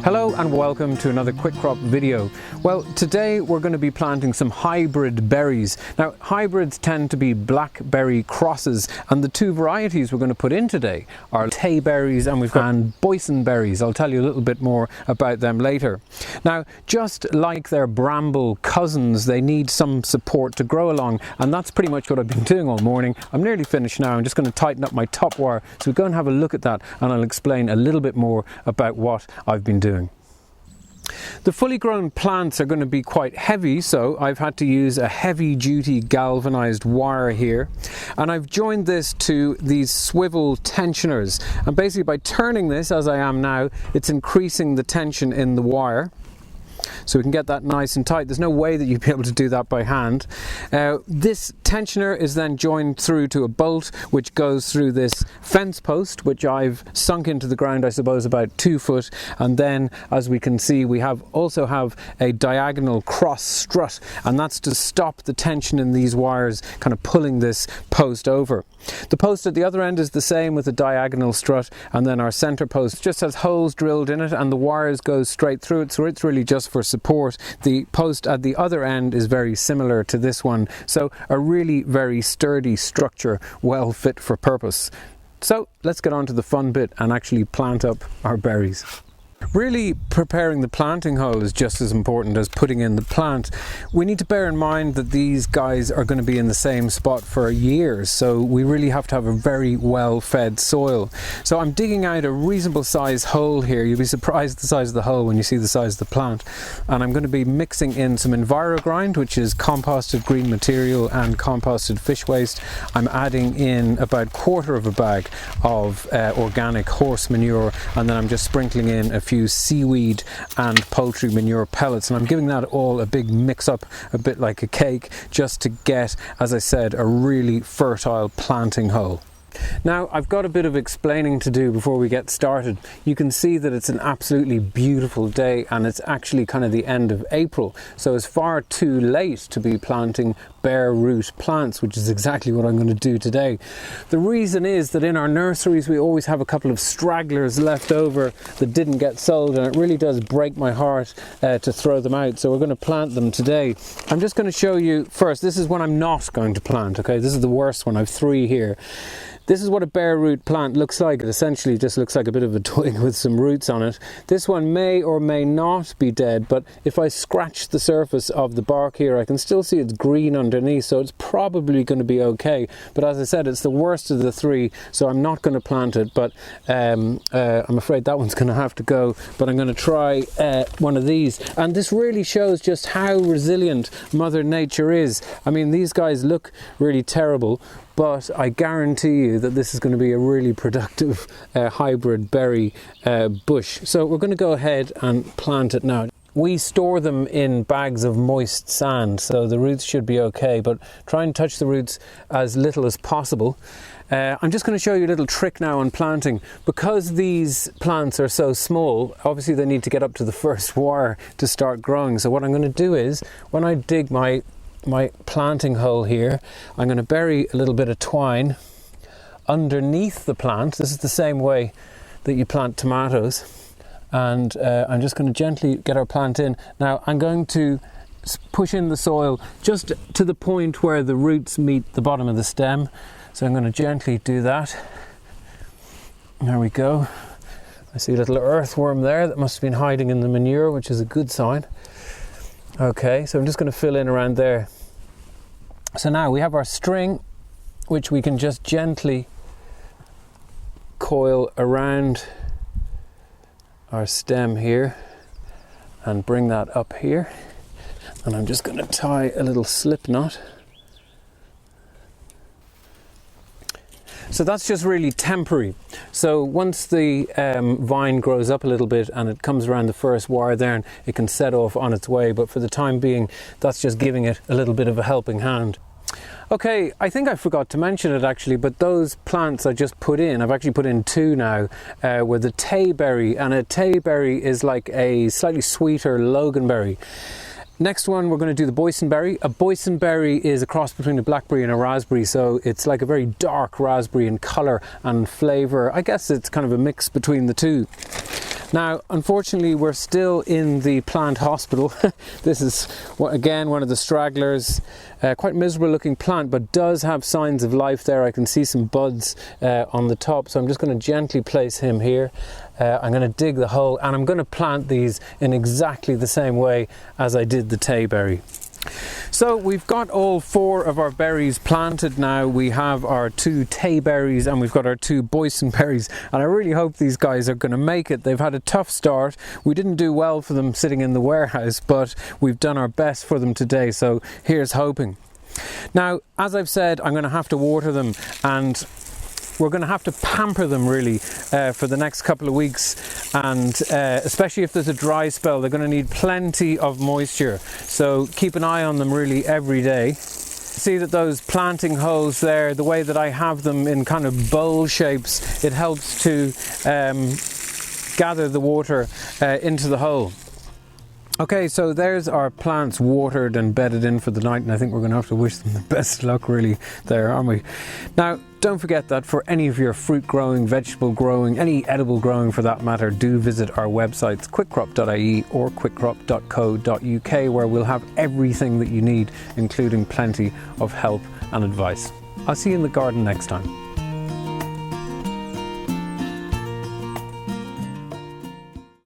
Hello and welcome to another quick crop video. Well, today we're going to be planting some hybrid berries. Now, hybrids tend to be blackberry crosses, and the two varieties we're going to put in today are Tayberries and Boysenberries. I'll tell you a little bit more about them later. Now, just like their bramble cousins, they need some support to grow along, and that's pretty much what I've been doing all morning. I'm nearly finished now. I'm just going to tighten up my top wire, so we'll go and have a look at that, and I'll explain a little bit more about what I've been doing. The fully grown plants are going to be quite heavy, so I've had to use a heavy duty galvanized wire here, and I've joined this to these swivel tensioners, and basically by turning this as I am now, it's increasing the tension in the wire. So we can get that nice and tight. There's no way that you'd be able to do that by hand. This tensioner is then joined through to a bolt which goes through this fence post, which I've sunk into the ground, I suppose about 2 foot, and then as we can see we also have a diagonal cross strut, and that's to stop the tension in these wires kind of pulling this post over. The post at the other end is the same with a diagonal strut, and then our center post just has holes drilled in it and the wires go straight through it, so it's really just for support. The post at the other end is very similar to this one, so a really very sturdy structure, well fit for purpose. So let's get on to the fun bit and actually plant up our berries. Really, preparing the planting hole is just as important as putting in the plant. We need to bear in mind that these guys are going to be in the same spot for years, so we really have to have a very well fed soil. So I'm digging out a reasonable size hole here. You'll be surprised at the size of the hole when you see the size of the plant. And I'm going to be mixing in some EnviroGrind, which is composted green material and composted fish waste. I'm adding in about 1/4 of a bag of organic horse manure, and then I'm just sprinkling in a few seaweed and poultry manure pellets, and I'm giving that all a big mix up, a bit like a cake, just to get, as I said, a really fertile planting hole. Now, I've got a bit of explaining to do before we get started. You can see that it's an absolutely beautiful day, and it's actually kind of the end of April, so it's far too late to be planting bare root plants, which is exactly what I'm going to do today. The reason is that in our nurseries we always have a couple of stragglers left over that didn't get sold, and it really does break my heart to throw them out, so we're going to plant them today. I'm just going to show you first, this is what I'm not going to plant, okay? This is the worst one. I've 3 here. This is what a bare root plant looks like. It essentially just looks like a bit of a twig with some roots on it. This one may or may not be dead, but if I scratch the surface of the bark here, I can still see it's green underneath, so it's probably going to be okay. But as I said, it's the worst of the 3, so I'm not going to plant it, but I'm afraid that one's going to have to go. But I'm going to try one of these. And this really shows just how resilient Mother Nature is. I mean, these guys look really terrible, but I guarantee you that this is going to be a really productive hybrid berry bush. So we're going to go ahead and plant it now. We store them in bags of moist sand, so the roots should be okay, but try and touch the roots as little as possible. I'm just going to show you a little trick now on planting. Because these plants are so small, obviously they need to get up to the first wire to start growing. So what I'm going to do is, when I dig my planting hole here, I'm going to bury a little bit of twine underneath the plant. This is the same way that you plant tomatoes, and I'm just going to gently get our plant in. Now I'm going to push in the soil just to the point where the roots meet the bottom of the stem, so I'm going to gently do that. There we go. I see a little earthworm there that must have been hiding in the manure, which is a good sign. Okay, so I'm just going to fill in around there. So now we have our string, which we can just gently coil around our stem here and bring that up here. And I'm just going to tie a little slip knot. So that's just really temporary. So once the vine grows up a little bit and it comes around the first wire there, and it can set off on its way, but for the time being that's just giving it a little bit of a helping hand. Okay, I think I forgot to mention it actually, but those plants I just put in, I've actually put in 2 now, were the Tayberry, and a Tayberry is like a slightly sweeter loganberry. Next one, we're going to do the Boysenberry. A Boysenberry is a cross between a blackberry and a raspberry, so it's like a very dark raspberry in colour and flavour. I guess it's kind of a mix between the two. Now, unfortunately, we're still in the plant hospital. This is, again, one of the stragglers. Quite miserable looking plant, but does have signs of life there. I can see some buds on the top, so I'm just going to gently place him here. I'm going to dig the hole, and I'm going to plant these in exactly the same way as I did the Tayberry. So we've got all 4 of our berries planted now. We have our 2 Tayberries and we've got our 2 Boysenberries, and I really hope these guys are going to make it. They've had a tough start. We didn't do well for them sitting in the warehouse, but we've done our best for them today, so here's hoping. Now, as I've said, I'm going to have to water them, and we're going to have to pamper them really for the next couple of weeks, and especially if there's a dry spell, they're going to need plenty of moisture, so keep an eye on them really every day. See that those planting holes there, the way that I have them in kind of bowl shapes, it helps to gather the water into the hole. Okay, so there's our plants watered and bedded in for the night, and I think we're going to have to wish them the best luck really there, aren't we? Now, don't forget that for any of your fruit growing, vegetable growing, any edible growing for that matter, do visit our websites quickcrop.ie or quickcrop.co.uk, where we'll have everything that you need, including plenty of help and advice. I'll see you in the garden next time.